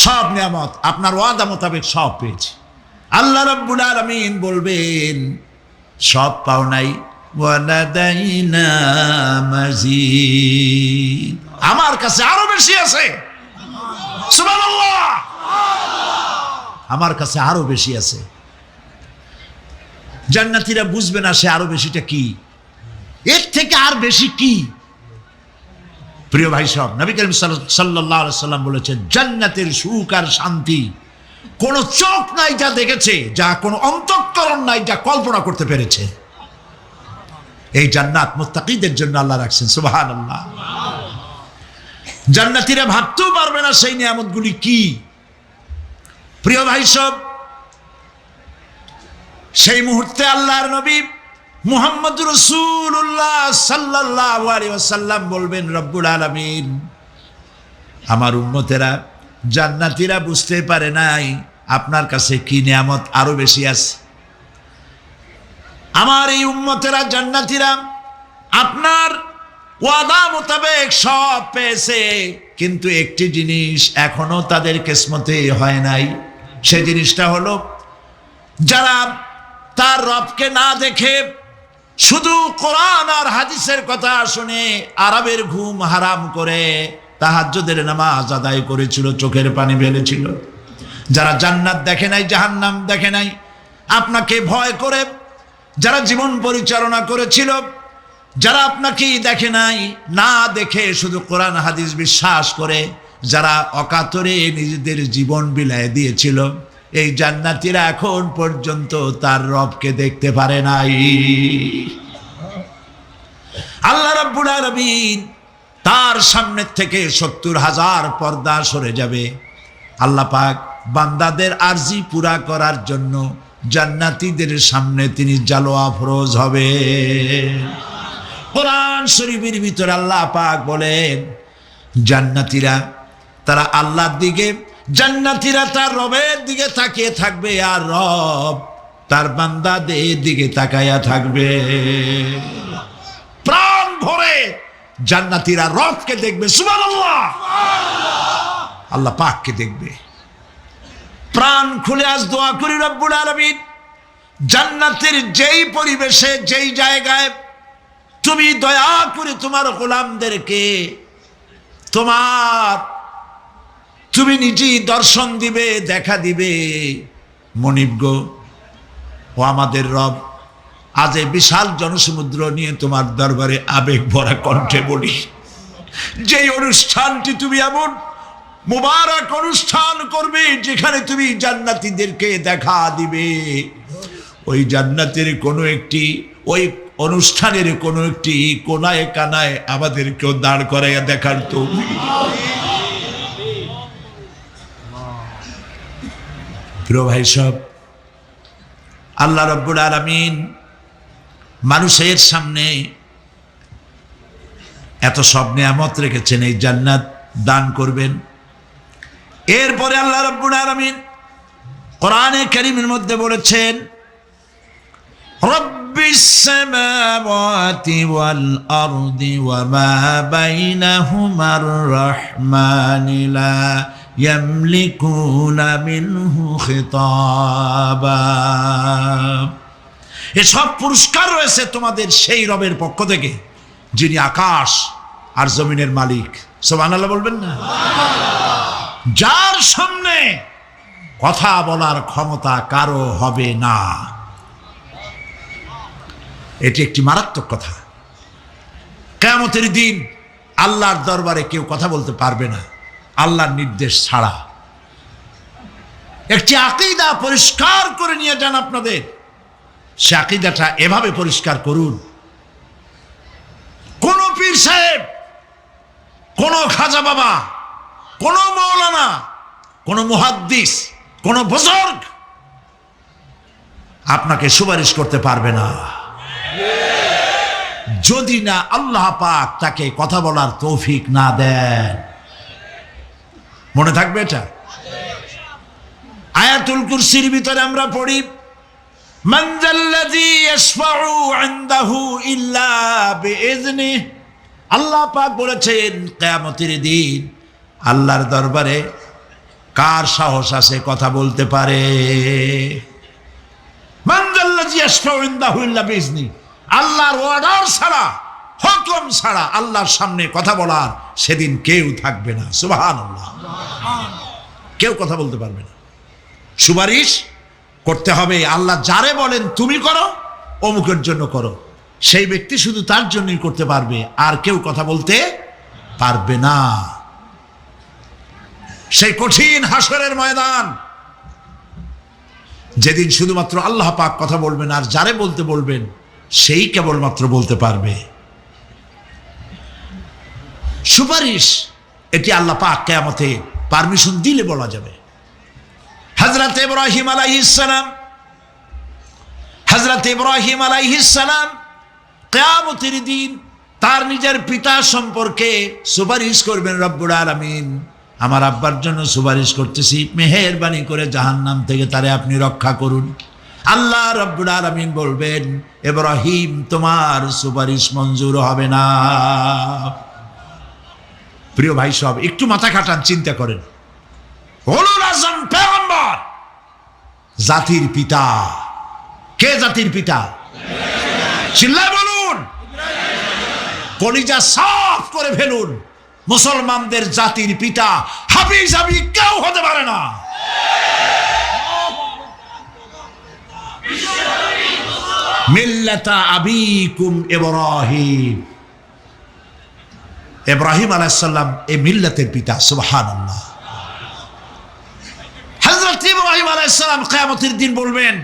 সব নিয়ামত আপনার ওয়াদা মোতাবেক সব পেয়েছি। আল্লাহ রাব্বুল আলামিন বলবেন, সব পাও নাই, ওয়ালাদাইনা মাজিদ, আমার কাছে আরো বেশি আছে। সুবহানাল্লাহ, আমার কাছে আরো বেশি আছে। জান্নাতীরা বুঝবে না সে আরো বেশিটা কি, এর থেকে আর বেশি কি। প্রিয় ভাই সব, নবী করিম সাল্লাল্লাহু আলাইহি সাল্লাম বলেছেন, জান্নাতের সুখ আর শান্তি কোন চোখ নাই যা দেখেছে, যা কোন অন্তঃকরণ নাই যা কল্পনা করতে পেরেছে। এই জান্নাত মুত্তাকিদের জন্য আল্লাহ রাখছেন। সুবহানাল্লাহ। জান্নাতীরা ভাবতেও পারবে না সেই নিয়ামতগুলি কি। প্রিয় ভাই সব, সেই মুহূর্তে আল্লাহর নবী মুহাম্মদুর রাসূলুল্লাহ সাল্লাল্লাহু আলাইহি ওয়াসাল্লাম বলবেন, রব্বুল আলামিন, আমার উম্মতেরা জান্নাতীরা বুঝতে পারে নাই আপনার কাছে কি নিয়ামত আরো বেশি আছে। আমার এই উম্মতেরা জান্নাতীরা আপনার ওয়াদা মোতাবেক সব পেয়েছে, কিন্তু একটি জিনিস এখনো তাদের কিসমতে হয় নাই। সে জিনিসটা হলো, যারা তার রবকে না দেখে শুধু কোরআন আর হাদিসের কথা শুনে আরবের ঘুম হারাম করে তাহাজ্জুদের নামাজ আদায় করেছিল, চোখের পানি ফেলেছিল, যারা জান্নাত দেখে নাই, জাহান্নাম দেখে নাই, আপনাকে ভয় করে যারা জীবন পরিচালনা করেছিল, যারা আপনাকে দেখে নাই, না দেখে শুধু কোরআন হাদিস বিশ্বাস করে যারা অকাতরে নিজেদের জীবন বিলায় দিয়েছিল, এই জান্নাতীরা এখন পর্যন্ত তার রবকে দেখতে পারে নাই। আল্লাহ রাব্বুল আলামিন তার সামনে থেকে ৭০,০০০ পর্দা সরে যাবে। আল্লাহ পাক বান্দাদের আরজি পুরা করার জন্য জান্নাতীদের সামনে তিনি জালোয়া ফরোজ হবে। কোরআন শরীফের ভিতরে আল্লাহ পাক বলেন, জান্নাতীরা তারা আল্লাহর দিকে, জান্নাতীরা তার রবের দিকে তাকিয়ে থাকবে, আর রব তার বান্দাদের দিকে তাকায়া থাকবে। প্রাণ ভরে জান্নাতীরা রবকে দেখবে, সুবহানাল্লাহ, আল্লাহ পাককে দেখবে। প্রাণ খুলে আজ দোয়া করি রব্বুল আলামিন, জান্নাতের যেই পরিবেশে, যেই জায়গায় তুমি দয়া করে তোমার গোলামদেরকে তুমি নিজেই দর্শন দিবে, দেখা দিবে। মনিব গো, ও আমাদের রব, আজ এই বিশাল জনসমুদ্র নিয়ে তোমার দরবারে আবেগ ভরা কণ্ঠে বলি, যেই অনুষ্ঠানটি তুমি এমন মুবারক অনুষ্ঠান করবে যেখানে তুমি জান্নাতীদেরকে দেখা দিবে, ওই জান্নাতের কোনো একটি, ওই অনুষ্ঠানের কোনো একটি কোনায় কানায় আমাদেরকেও দাঁড় করাইয়া দেখার তৌফিক। প্রিয় ভাই সব, আল্লাহ রাব্বুল আলামিন মানুষের সামনে এত সব নিয়ামত রেখেছেন, এই জান্নাত দান করবেন। এরপরে আল্লাহ রাব্বুল আলামিন কোরআনে কারীমের মধ্যে বলেছেন, রব্বিস সামাওয়াতি ওয়াল আরদি ওয়া মা বাইনাহুমার রাহমানি লা ইয়ামলিকুনা মিনহু খিতাবা। এসব পুরস্কার রয়েছে তোমাদের সেই রবের পক্ষ থেকে যিনি আকাশ আর জমিনের মালিক। সুবহানাল্লাহ বলবেন না? যার সামনে কথা বলার ক্ষমতা কারো হবে না। এটি একটি মারাত্মক কথা। কিয়ামতের দিন আল্লাহর দরবারে কেউ কথা বলতে পারবে না আল্লাহর নির্দেশ ছাড়া। একটি আকীদা পরিষ্কার করে নিয়ে যান আপনাদের, সে আকীদাটা এভাবে পরিষ্কার করুন, কোন পীর সাহেব, কোন খাজা বাবা, কোন মাওলানা, কোন মুহাদ্দিস, কোন বুজুর্গ আপনাকে সুপারিশ করতে পারবে না যদি না আল্লাহ পাক তাকে কথা বলার তৌফিক না দেন। মনে থাকবে এটা। আয়াতুল কুরসির ভিতরে আমরা পড়ি, মান যাল্লাযী ইয়াশফাউ ইনদাহু ইল্লা বিইজনিহি। আল্লাহ পাক বলেছেন কিয়ামতের দিন আল্লাহর দরবারে কার সাহস আছে কথা বলতে পারে? মান যাল্লাযী ইয়াশফাউ ইনদাহু ইল্লা বিইজনিহি। আল্লাহর অর্ডার ছাড়া, হুকুম ছাড়া আল্লাহর সামনে কথা বলার সেদিন কেউ থাকবে না। সুবহানাল্লাহ। কেউ কথা বলতে পারবে না। সুপারিশ করতে হবে আল্লাহ যারে বলেন তুমি করো, অমুকের জন্য করো, সেই ব্যক্তি শুধু তার জন্যই করতে পারবে, আর কেউ কথা বলতে পারবে না। সেই কঠিন হাসরের ময়দান, যেদিন শুধুমাত্র আল্লাহ পাক কথা বলবেন, আর যারে বলতে বলবেন সেই কেবলমাত্র বলতে পারবে। সুপারিশ এটি আল্লাহ পাক কিয়ামতে পারমিশন দিলে বলা যাবে। হযরত ইব্রাহিম আলাইহিস সালাম কিয়ামতের দিন তার নিজের পিতা সম্পর্কে সুপারিশ করবেন রব্বুল আলামিন, আমার আব্বার জন্য সুপারিশ করতেছি, মেহেরবানি করে জাহান্নাম থেকে তারে আপনি রক্ষা করুন। আল্লাহ রাব্বুল আলামিন বলবেন, ইব্রাহিম তোমার সুপারিশ মঞ্জুর হবে না। প্রিয় ভাই সব, একটু মাথা খাটান, চিন্তা করেন। উলুল আযম পয়গম্বর, জাতির পিতা। কে জাতির পিতা? চিল্লায় বলুন, কলিজা সাফ করে ফেলুন। মুসলমানদের জাতির পিতা হাবিজাবি কেউ হতে পারে না। মিল্লাতা আবিকুম ইব্রাহিম, ইব্রাহিম আলাইহিস সালাম এই মিল্লাতের পিতা। সুবহানাল্লাহ। হযরত ইব্রাহিম আলাইহিস সালাম কিয়ামতের দিন বলবেন,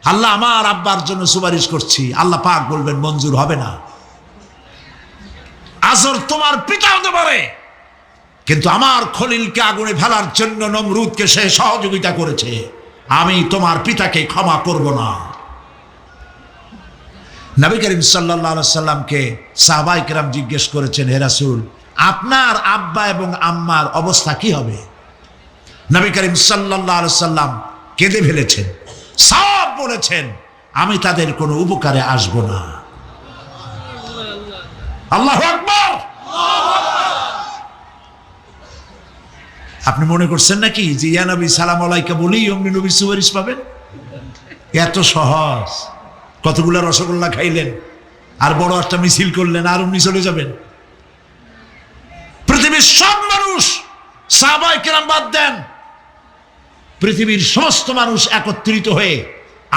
আল্লাহ আমার আব্বার জন্য সুপারিশ করছি। আল্লাহ পাক বলবেন মঞ্জুর হবে না। আজর তোমার পিতা হতে পারে, কিন্তু আমার খলিলকে আগুনে ফেলার জন্য নমরুদকে সে সহযোগিতা করেছে, আমি তোমার পিতাকে ক্ষমা করব না। নবী করিম সাল্লাল্লাহু আলাইহি সাল্লামকে সাহাবায়ে কেরাম জিজ্ঞেস করেছেন, হে রাসূল, আপনার আব্বা এবং আম্মার অবস্থা কি হবে? নবী করিম সাল্লাল্লাহু আলাইহি সাল্লাম কেঁদে ফেলেছেন, সব বলেছেন, আমি তাদের কোনো উপকারে আসব না। আল্লাহু আকবার। আপনি মনে করছেন নাকি যে ইয়া নবী সালাম আলাইকা বলেই অমনি নবী সুপারিশ পাবেন? এত সহজ। কতগুলা রসগোল্লা খাইলেন আর বড় একটা মিছিল করলেন আর অমনি চলে যাবেন? পৃথিবীর সব মানুষ, সাহাবায়ে কেরাম বাদ দেন, পৃথিবীর সমস্ত মানুষ একত্রিত হয়ে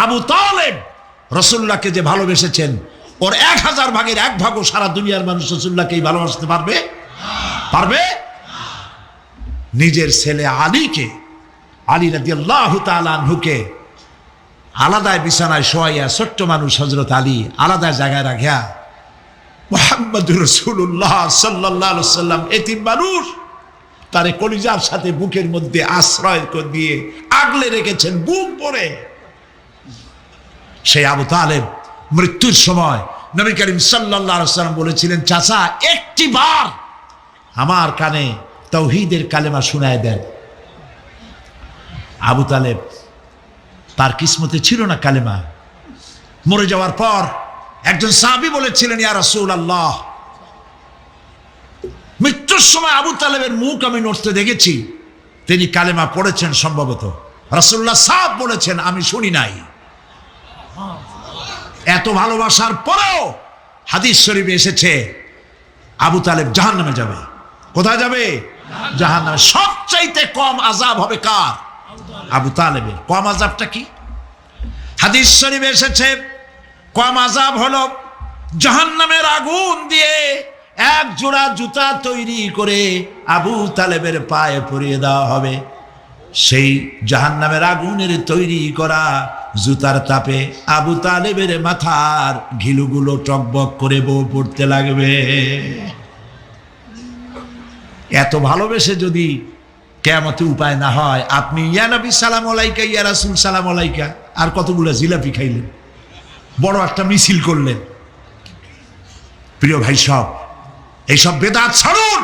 আবু তালেব রাসূলুল্লাহকে যে ভালোবেসেছেন, ওর 1000 ভাগের 1 ভাগও সারা দুনিয়ার মানুষ রাসূলুল্লাহকেই ভালোবাসতে পারবে? পারবে? নিজের ছেলে আলীকে, আলী রাদিয়াল্লাহু তাআলা আনহুকে আলাদায় বিছানায় শোয়াইয়া, ছোট্ট মানুষ হযরত আলী আলাদা জায়গায় রাখিয়া মুহাম্মদুর রাসূলুল্লাহ সাল্লাল্লাহু আলাইহি ওয়াসাল্লাম এতিম মানুষ, তারে কলিজার সাথে বুকের মধ্যে আশ্রয় দিয়ে আগলে রেখেছেন বুক ভরে। সেই আবু তালেব মৃত্যুর সময় নবী করিম সাল্লাল্লাহু আলাইহি ওয়াসাল্লাম বলেছিলেন, চাচা একটি বার আমার কানে তাওহীদের কালেমা শোনায় দেন। আবু তালেব, তার কিসমতে ছিল না কালেমা। মরে যাওয়ার পর একজন সাহাবী বলেছিলেন, ইয়া রাসূলুল্লাহ, মৃত্যুর সময় আবু তালেবের মুখ আমি নড়তে দেখেছি, তিনি কালেমা পড়েছেন সম্ভবত। রাসূলুল্লাহ সাহেব বলেছেন, আমি শুনি নাই। এত ভালোবাসার পরেও হাদিস শরীফে এসেছে আবু তালেব জাহান্নামে যাবে। কোথায় যাবে? জাহান্নামে। সবচাইতে কম আযাব হবে কার? আবু তালেবের। কম আযাবটা কি? হাদিস শরীফে এসেছে কম আযাব হলো জাহান্নামের আগুন দিয়ে এক জোড়া জুতা তৈরি করে আবু তালেবের পায়ে পরিয়ে দেওয়া হবে। সেই জাহান্নামের আগুনের তৈরি করা জুতার তাপে আবু তালেবের মাথার ঘিলুগুলো টকবক করে বউ পড়তে লাগবে। এত ভালোবেসে যদি কিয়ামতে উপায় না হয়, আপনি ইয়া নবী সালাম আলাইকা, ইয়া রাসূল সালাম আলাইকা আর কতগুলো জিলাপি খাইলেন, বড় একটা মিছিল করলেন। প্রিয় ভাই সব, এইসব বেদাত ছাড়ুন,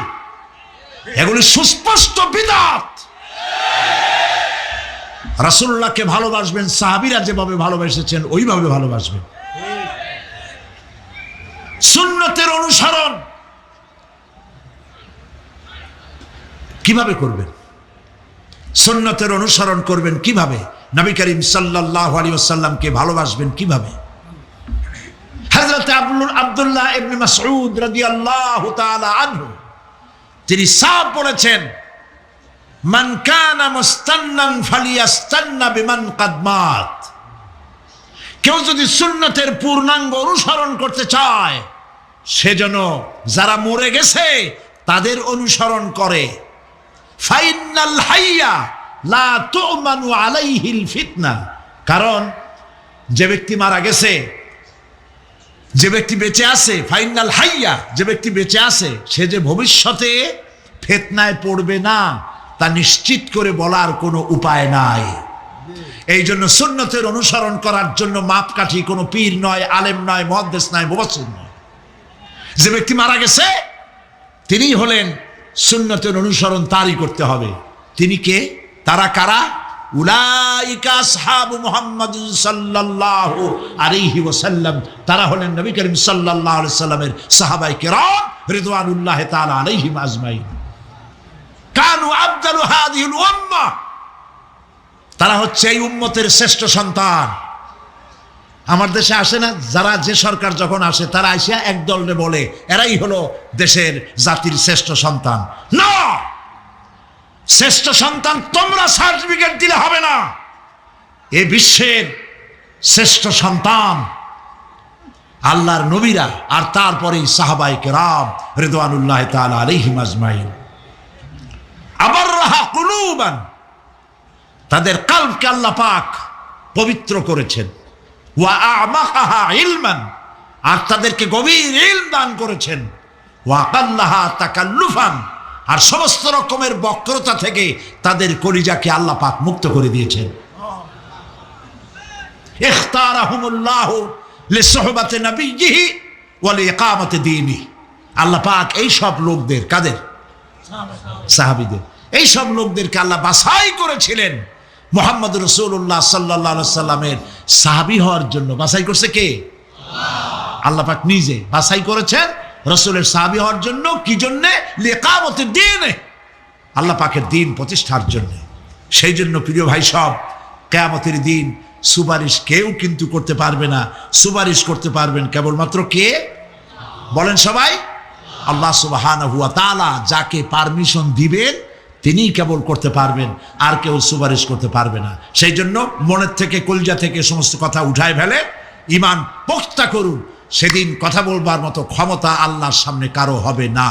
এগুলি সুস্পষ্ট বিদআত। রাসূলুল্লাহকে ভালোবাসবেন, সাহাবীরা যেভাবে ভালোবেসেছেন ওইভাবে ভালোবাসবেন। সুন্নতের অনুসরণ কিভাবে করবেন? সুন্নতের অনুসরণ করবেন কিভাবে? নবী করিম সাল্লাল্লাহু আলাইহি ওয়াসাল্লামকে ভালোবাসবেন কিভাবে? হযরত আব্দুল্লাহ ইবনে মাসউদ রাদিয়াল্লাহু তাআলা আনহু তিনি সাফ বলেছেন, মান কানা মুস্তান্নান ফালিয়াস্তান্না বিমান কাদ মাত। কেউ যদি সুন্নতের পূর্ণাঙ্গ অনুসরণ করতে চায়, সেজন্য যারা মরে গেছে তাদের অনুসরণ করে। ফাইনাল হাইয়া লা তু'মানু আলাইহিল ফিতনা। কারণ যে ব্যক্তি মারা গেছে, যে ব্যক্তি বেঁচে আছে, ফাইনাল হাইয়া, যে ব্যক্তি বেঁচে আছে সে যে ভবিষ্যতে ফিতনায় পড়বে না তা নিশ্চিত করে বলার কোনো উপায় নাই। এই জন্য সুন্নতের অনুসরণ করার জন্য মাপকাঠি কোনো পীর নয়, আলেম নয়, মুহাদ্দিস নয়, মুফাসসির নয়। যে ব্যক্তি মারা গেছে তিনি হলেন সুন্নতের অনুসরণ তারই করতে হবে। তিনি কে? তারা কারা? উলাইকা আসহাবু মুহাম্মাদিন সাল্লাল্লাহু আলাইহি ওয়াসাল্লাম। তারা হলেন নবী করিম সাল্লাল্লাহু আলাইহি সাল্লামের সাহাবায়ে কেরাম রিদওয়ানুল্লাহি তাআলা আলাইহিম আজমাইন। কানু আফদালু হাযিহিল উম্মাহ, তারা হচ্ছে এই উম্মতের শ্রেষ্ঠ সন্তান। আমার দেশে আসে না যারা, যে সরকার যখন আসে তারা আইসা এক দলে বলে এরাই হলো দেশের জাতির শ্রেষ্ঠ সন্তান। না, শ্রেষ্ঠ সন্তান তোমরা সার্টিফিকেট দিলে হবে না। এ বিশ্বের শ্রেষ্ঠ সন্তান আল্লাহর নবীরা, আর তারপরেই সাহাবায়ে কেরাম রিদওয়ানুল্লাহি তাআলা আলাইহিম আজমাইন। আবাররাহা কুলুবান, তাদের কলবকে আল্লাহ পাক পবিত্র করেছেন। ওয়া আমাকাহা ইলমান, আর তাদেরকে গভীর ইলম দান করেছেন। ওয়া আকাল্লাহা তাকাল্লুফান, আর সমস্ত রকমের বক্রতা থেকে তাদের কলিজাকে আল্লাহ পাক মুক্ত করে দিয়েছেন। ইখতারাহুমুল্লাহু লিসুহবাতি নবিয়্যিহি ওয়া লিইকামাতি দীনিহি। আল্লাহ পাক এই সব লোকদের, কাদের? সাহাবীদের, এই সব লোকদেরকে আল্লাহ বাছাই করেছিলেন মুহাম্মদ রাসূলুল্লাহ সাল্লাল্লাহু আলাইহি সাল্লামের সাহাবী হওয়ার জন্য। বাছাই করছে কে? আল্লাহ পাক নিজে বাছাই করেছেন রাসূলের সাহাবী হওয়ার জন্য। কি জন্যে? লিইকামাতি দীনিহি, আল্লাহ পাকের দ্বীন প্রতিষ্ঠার জন্য। সেই জন্য প্রিয় ভাই সব, কিয়ামতের দিন সুপারিশ কেউ কিন্তু করতে পারবে না। সুপারিশ করতে পারবেন কেবলমাত্র কে? বলেন সবাই। আল্লাহ সুবহানাহু ওয়া তাআলা যাকে পারমিশন দিবেন তিনিই কেবল করতে পারবেন, আর কেউ সুপারিশ করতে পারবে না। সেই জন্য মনের থেকে, কলজা থেকে সমস্ত কথা উঠায় ফেলে ঈমান পোক্তা করুন। সেদিন কথা বলবার মতো ক্ষমতা আল্লাহর সামনে কারো হবে না।